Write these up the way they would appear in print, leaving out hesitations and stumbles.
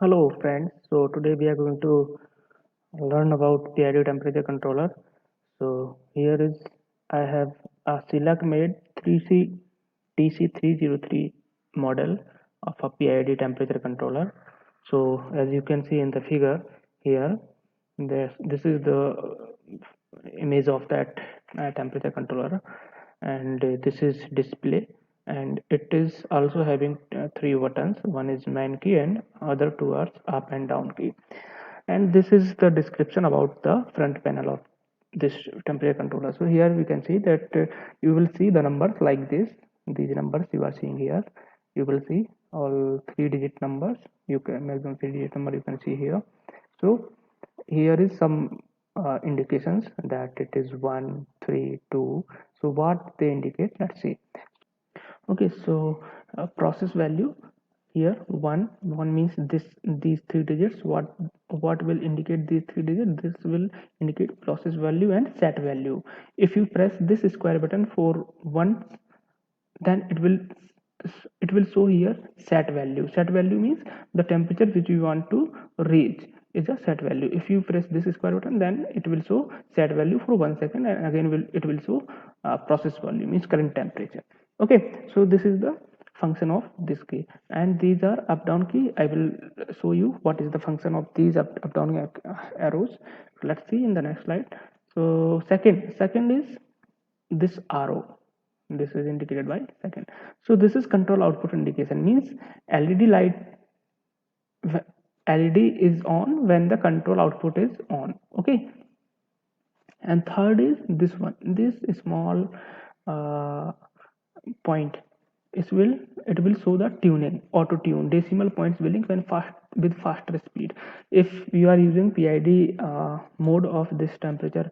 Hello friends, so today we are going to learn about PID temperature controller. So here is I have a Silac made 3C TC303 model of a PID temperature controller. So as you can see in the figure here, this is the image of that temperature controller, and this is display, and it is also having three buttons. One is main key and other two are up and down key. And this is the description about the front panel of this temperature controller. So here we can see that you will see the numbers like this. These numbers you are seeing here, you will see all three-digit numbers. You can maximum three-digit number you can see here. So here is some indications that it is 1 3 2. So what they indicate, let's see. Okay, so process value here, one means these three digits. What will indicate these three digits? This will indicate process value and set value. If you press this square button for one, then it will show here set value. Set value means the temperature which you want to reach is a set value. If you press this square button, then it will show set value for 1 second, and again it will show process value, means current temperature. Okay, so this is the function of this key, and these are up down key. I will show you what is the function of these up down arrows. Let's see in the next slide. So second is this arrow. This is indicated by second. So this is control output indication, means led light led is on when the control output is on. Okay, and third is this one, this small uh, point. It will show the tuning, auto tune, decimal points billing when fast with faster speed. If you are using PID mode of this temperature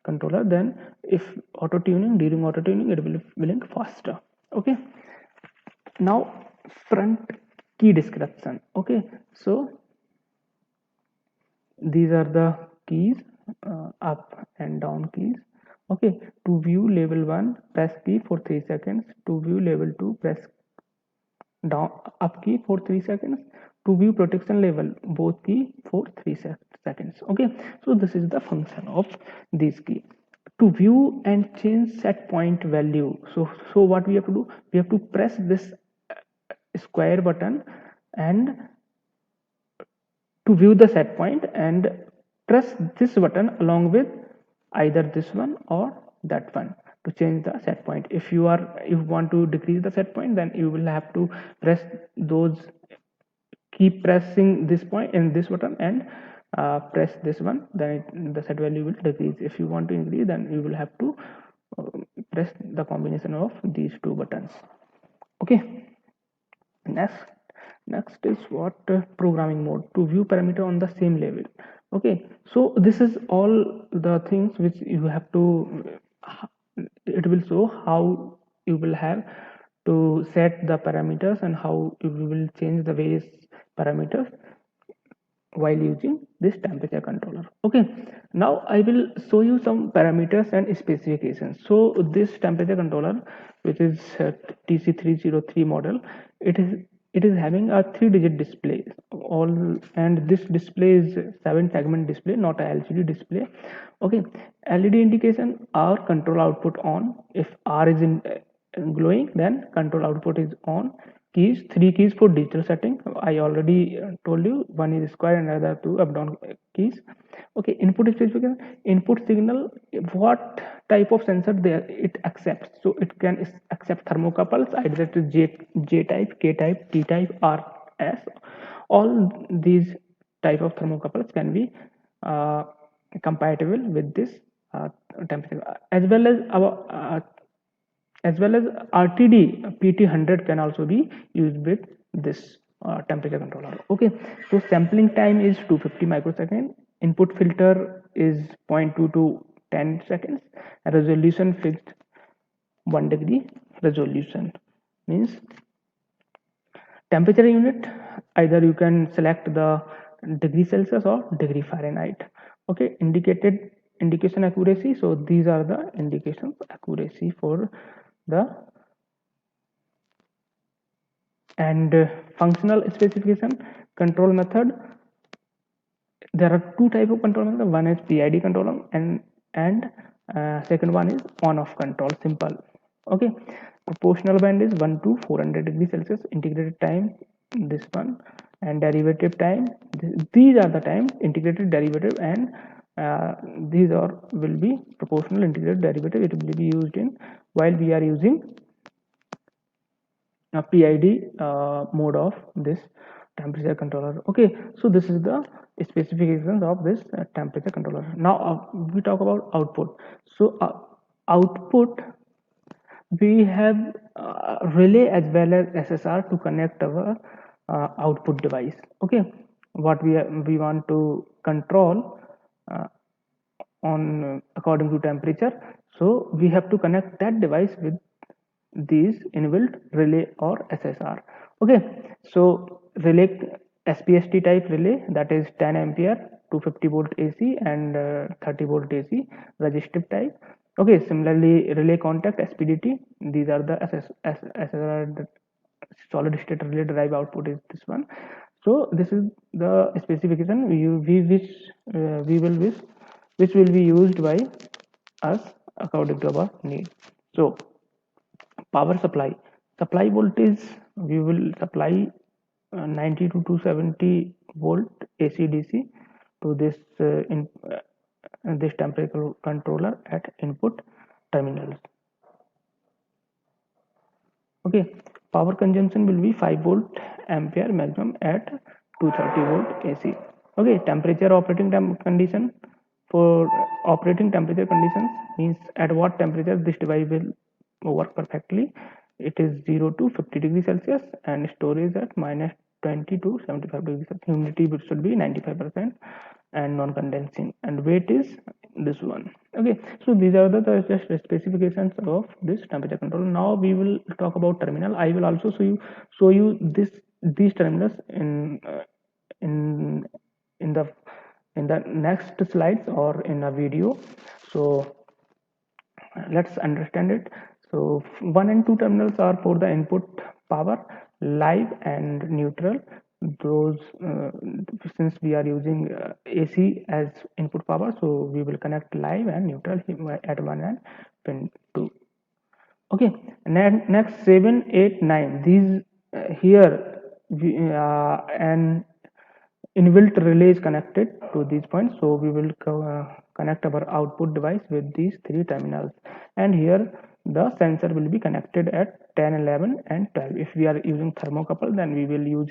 controller, then if auto tuning, during auto tuning it will billing faster. Okay, now front key description. Okay, so these are the keys, up and down keys. Okay, to view level 1 press key for 3 seconds. To view level 2 press down up key for 3 seconds. To view protection level, both key for 3 seconds. Okay, so this is the function of this key. To view and change set point value, so what we have to do, we have to press this square button and to view the set point, and press this button along with either this one or that one to change the set point. If you want to decrease the set point, then you will have to press those, keep pressing this point and this button, and press this one, then the set value will decrease. If you want to increase, then you will have to press the combination of these two buttons. Okay, next is what programming mode, to view parameter on the same level. Okay, so this is all the things which you have to, it will show how you will have to set the parameters and how you will change the various parameters while using this temperature controller. Okay, now I will show you some parameters and specifications. So this temperature controller, which is TC303 model, it is it is having a 3-digit display all, and this display is 7 segment display, not a LCD display. Okay, LED indication, R control output on. If R is in glowing, then control output is on. Keys, 3 keys for digital setting. I already told you, one is square and other two up down keys. Okay, input specification, input signal, what type of sensor there it accepts. So it can accept thermocouples, either it is J type, K type, T type, or S. All these type of thermocouples can be compatible with this temperature, as well as RTD PT100 can also be used with this temperature controller. Okay, so sampling time is 250 microsecond. Input filter is 0.2 to 10 seconds. Resolution fixed 1 degree resolution, means temperature unit, either you can select the degree Celsius or degree Fahrenheit. Okay, indication accuracy, so these are the indications accuracy for the, and functional specification. control method, there are two type of control method. One is PID control and second one is on-off control. Simple. Okay. Proportional band is 1 to 400 degrees Celsius. Integrated time, this one, and derivative time. These are the times, integrated, derivative, and these are will be proportional, integrated, derivative. It will be used in while we are using a PID mode of this temperature controller. Okay, so this is the specifications of this temperature controller. Now we talk about output. So output, we have relay as well as SSR to connect our output device. Okay, what we want to control uh, on according to temperature, so we have to connect that device with these inbuilt relay or SSR. Okay, so relay, SPST type relay, that is 10 ampere, 250 volt AC and 30 volt AC, resistive type. Okay, similarly relay contact, SPDT, these are the SSR, solid state relay drive output is this one. So this is the specification we will wish, which will be used by us according to our need. So power supply voltage, we will supply 90 to 270 volt AC DC to this temperature controller at input terminals. Okay, power consumption will be 5 volt ampere maximum at 230 volt AC. Okay, temperature operating condition, for operating temperature conditions means at what temperature this device will work perfectly. It is 0 to 50 degrees Celsius and storage at minus 20 to 75 degrees Celsius. Humidity should be 95% and non-condensing, and weight is this one. Okay, so these are the just specifications of this temperature control. Now we will talk about terminal. I will also show you these terminals in in the next slides or in a video. So let's understand it. So 1 and 2 terminals are for the input power, live and neutral. Those since we are using AC as input power, so we will connect live and neutral at 1 and pin 2. Okay, next 7, 8, 9. These here and inbuilt relay is connected to these points, so we will connect our output device with these 3 terminals, and here the sensor will be connected at 10, 11 and 12. If we are using thermocouple, then we will use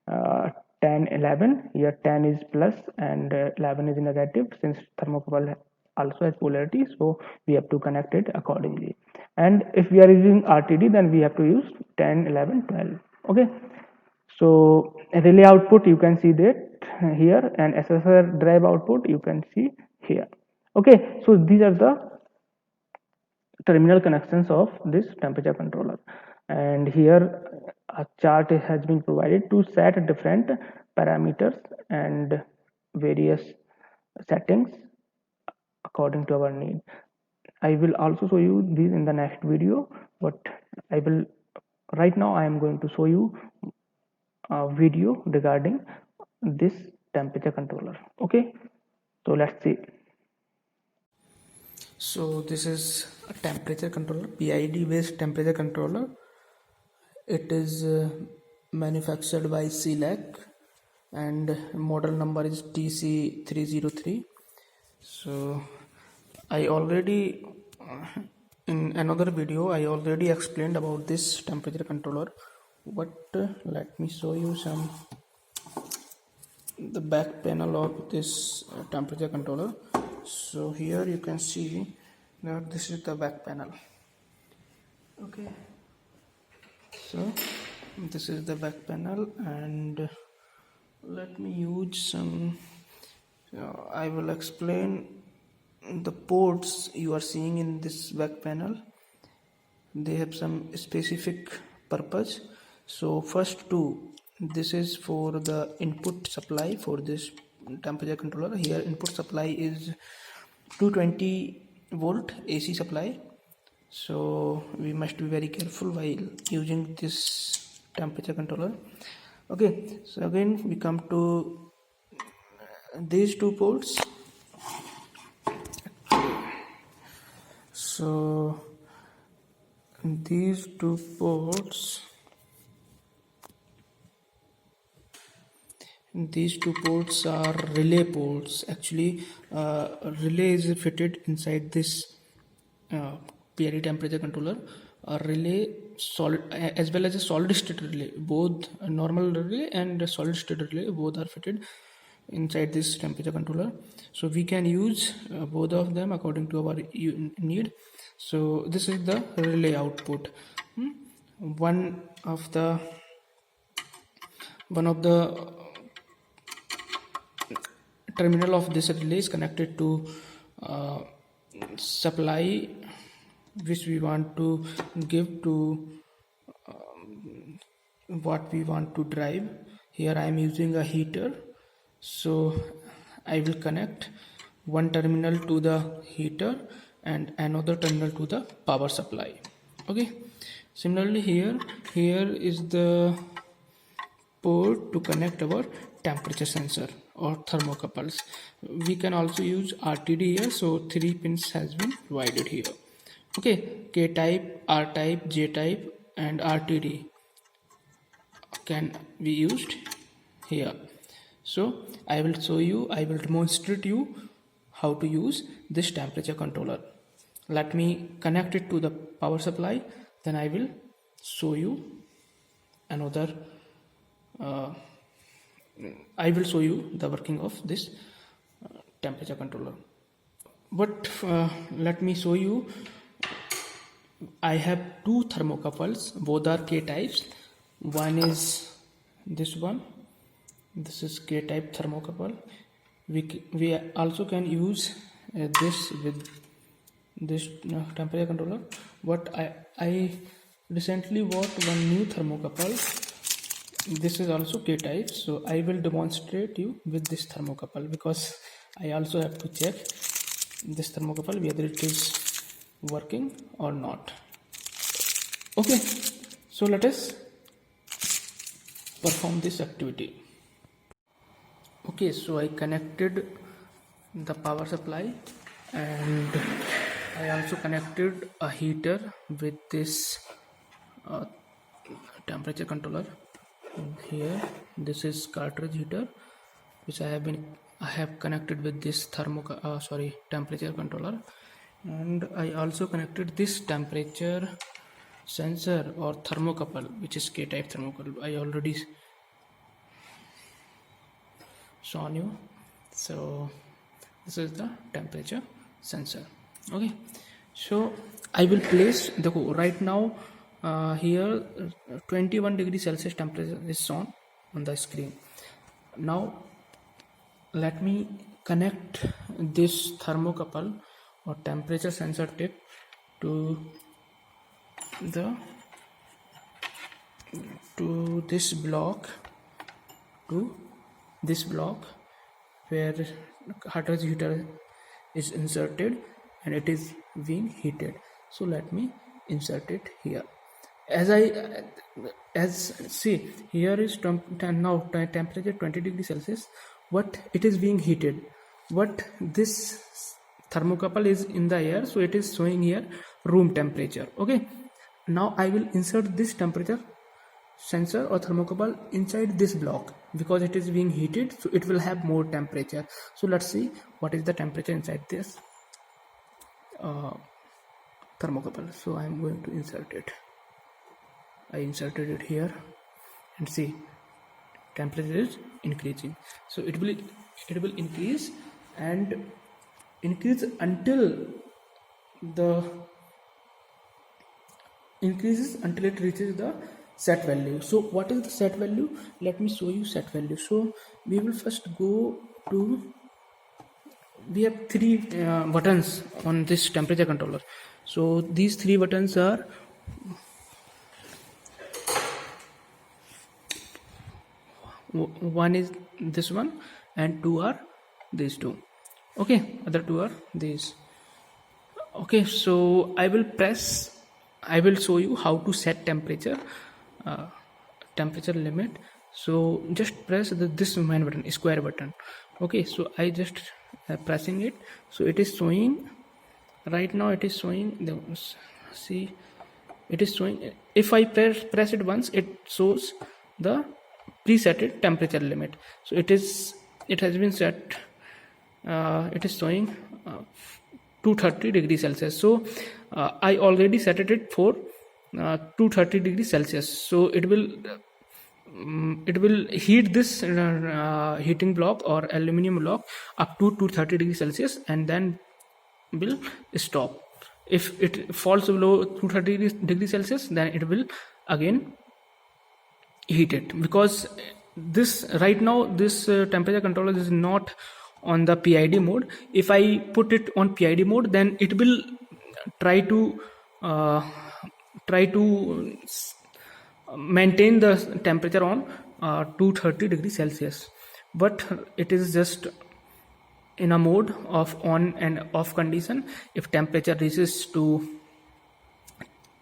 10, 11. Here 10 is plus and 11 is negative, since thermocouple also has polarity, so we have to connect it accordingly. And if we are using RTD, then we have to use 10, 11, 12. Okay, so relay output you can see that here, and SSR drive output you can see here. Okay, so these are the terminal connections of this temperature controller, and here a chart has been provided to set different parameters and various settings according to our need. I will also show you these in the next video, but I will right now I am going to show you a video regarding this temperature controller. Okay, so let's see. So this is a temperature controller, PID based temperature controller. It is manufactured by CELAC and model number is TC303. So I already in another video I already explained about this temperature controller, but let me show you some the back panel of this temperature controller. So here you can see that this is the back panel. Okay, so this is the back panel, and let me use some I will explain the ports you are seeing in this back panel. They have some specific purpose. So first two, this is for the input supply for this temperature controller. Here input supply is 220 volt AC supply, so we must be very careful while using this temperature controller. Okay, so again we come to these two ports. So these two ports are relay ports. Actually, relay is fitted inside this PID temperature controller. A relay solid as well as a solid state relay, both a normal relay and a solid state relay, both are fitted inside this temperature controller. So we can use both of them according to our need. So this is the relay output. One of the terminal of this relay is connected to supply which we want to give to what we want to drive. Here I am using a heater, so I will connect one terminal to the heater and another terminal to the power supply. Okay, similarly here is the port to connect our temperature sensor or thermocouples. We can also use RTD here, so 3 pins has been provided here. Okay, K type, R type, J type and RTD can be used here. So I will demonstrate you how to use this temperature controller. Let me connect it to the power supply, then I will show you another I will show you the working of this temperature controller. But let me show you. I have two thermocouples, both are K types. One is this one. This is K type thermocouple. We also can use this with this temperature controller. But I recently bought one new thermocouple. This is also K type, so I will demonstrate you with this thermocouple because I also have to check this thermocouple whether it is working or not. Okay, so let us perform this activity. Okay, so I connected the power supply and I also connected a heater with this temperature controller. Here this is cartridge heater which I have connected with this temperature controller, and I also connected this temperature sensor or thermocouple which is K type thermocouple. I already shown you. So this is the temperature sensor. Okay, so I will place the right now here 21 degrees Celsius temperature is shown on the screen. Now let me connect this thermocouple or temperature sensor tip to this block where cartridge heater is inserted and it is being heated. So let me insert it here. As see, here is now temperature 20 degrees Celsius, but it is being heated, but this thermocouple is in the air, so it is showing here room temperature. Okay, now I will insert this temperature sensor or thermocouple inside this block because it is being heated, so it will have more temperature. So let's see what is the temperature inside this thermocouple. So I am going to insert it. I inserted it here and see temperature is increasing. So it will increase and increase until it reaches the set value. So what is the set value? Let me show you set value. So we will first go to, we have three buttons on this temperature controller. So these three buttons are one is this one and two are these two. Okay, other two are these. Okay, so I will show you how to set temperature limit So just press this main button, square button. Okay, so I just pressing it, so it is showing right now. It is showing the, see, it is showing, if I press it once, it shows the preset temperature limit. So it has been set, it is showing 230 degrees Celsius. So I already set it for 230 degrees Celsius. So it will heat this heating block or aluminum block up to 230 degrees Celsius, and then will stop. If it falls below 230 degrees Celsius, then it will again heat it, because this right now this temperature controller is not on the PID mode. If I put it on PID mode, then it will try to uh, maintain the temperature on 230 degrees Celsius, but it is just in a mode of on and off condition. If temperature reaches to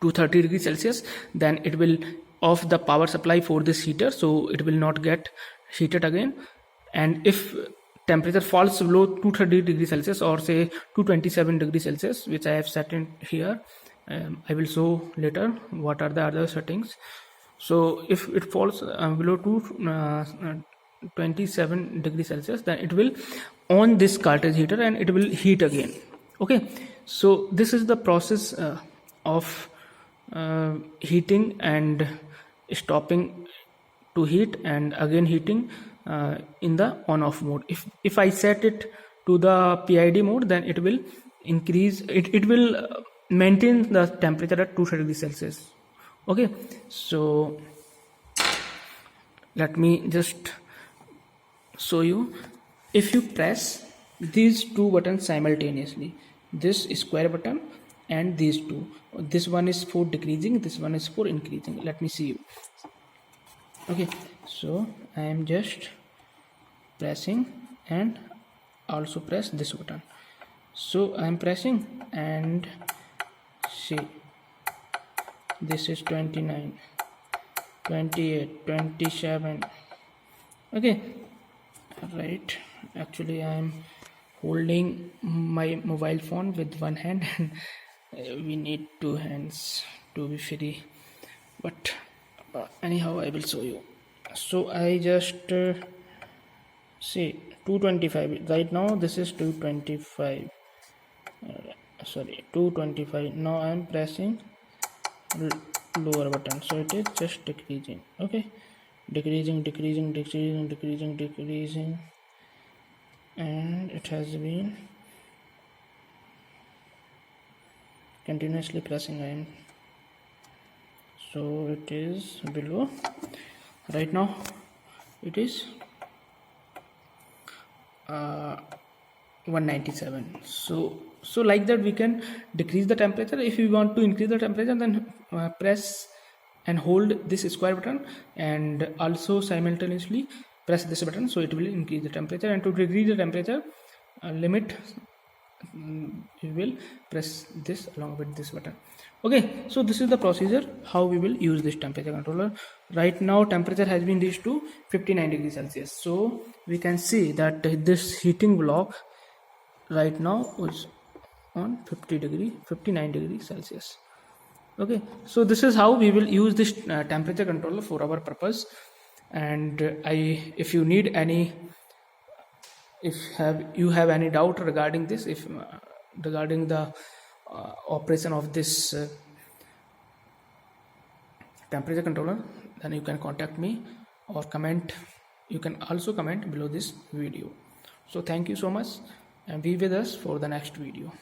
230 degrees Celsius, then it will off the power supply for this heater, so it will not get heated again. And if temperature falls below 230 degrees Celsius, or say 227 degrees Celsius, which I have set in here, I will show later what are the other settings. So if it falls below 227 degrees Celsius, then it will on this cartridge heater and it will heat again. Okay, so this is the process of heating and stopping to heat and again heating in the on off mode. If I set it to the PID mode, then it will increase it will maintain the temperature at 230 degrees Celsius. Okay, so let me just show you. If you press these two buttons simultaneously, this square button and these two, this one is for decreasing, this one is for increasing. Let me see you. Okay, so I am just pressing and also press this button. So I am pressing and see, this is 29, 28, 27. Okay, right, actually I am holding my mobile phone with one hand and we need two hands to be free, but anyhow I will show you. So I just see 225 right now. This is 225, sorry, 225. Now I am pressing lower button, so it is just decreasing. Okay, decreasing, and it has been continuously pressing. I am, so it is below right now. It is 197. So like that we can decrease the temperature. If you want to increase the temperature, then press and hold this square button and also simultaneously press this button, so it will increase the temperature. And to decrease the temperature limit, you will press this along with this button. Okay, so this is the procedure how we will use this temperature controller. Right now temperature has been reached to 59 degrees Celsius, so we can see that this heating block right now is on 59 degrees Celsius. Okay, so this is how we will use this temperature controller for our purpose. And if you need any, if you have any doubt regarding this, if regarding the operation of this temperature controller, then you can contact me or comment. You can also comment below this video. So thank you so much and be with us for the next video.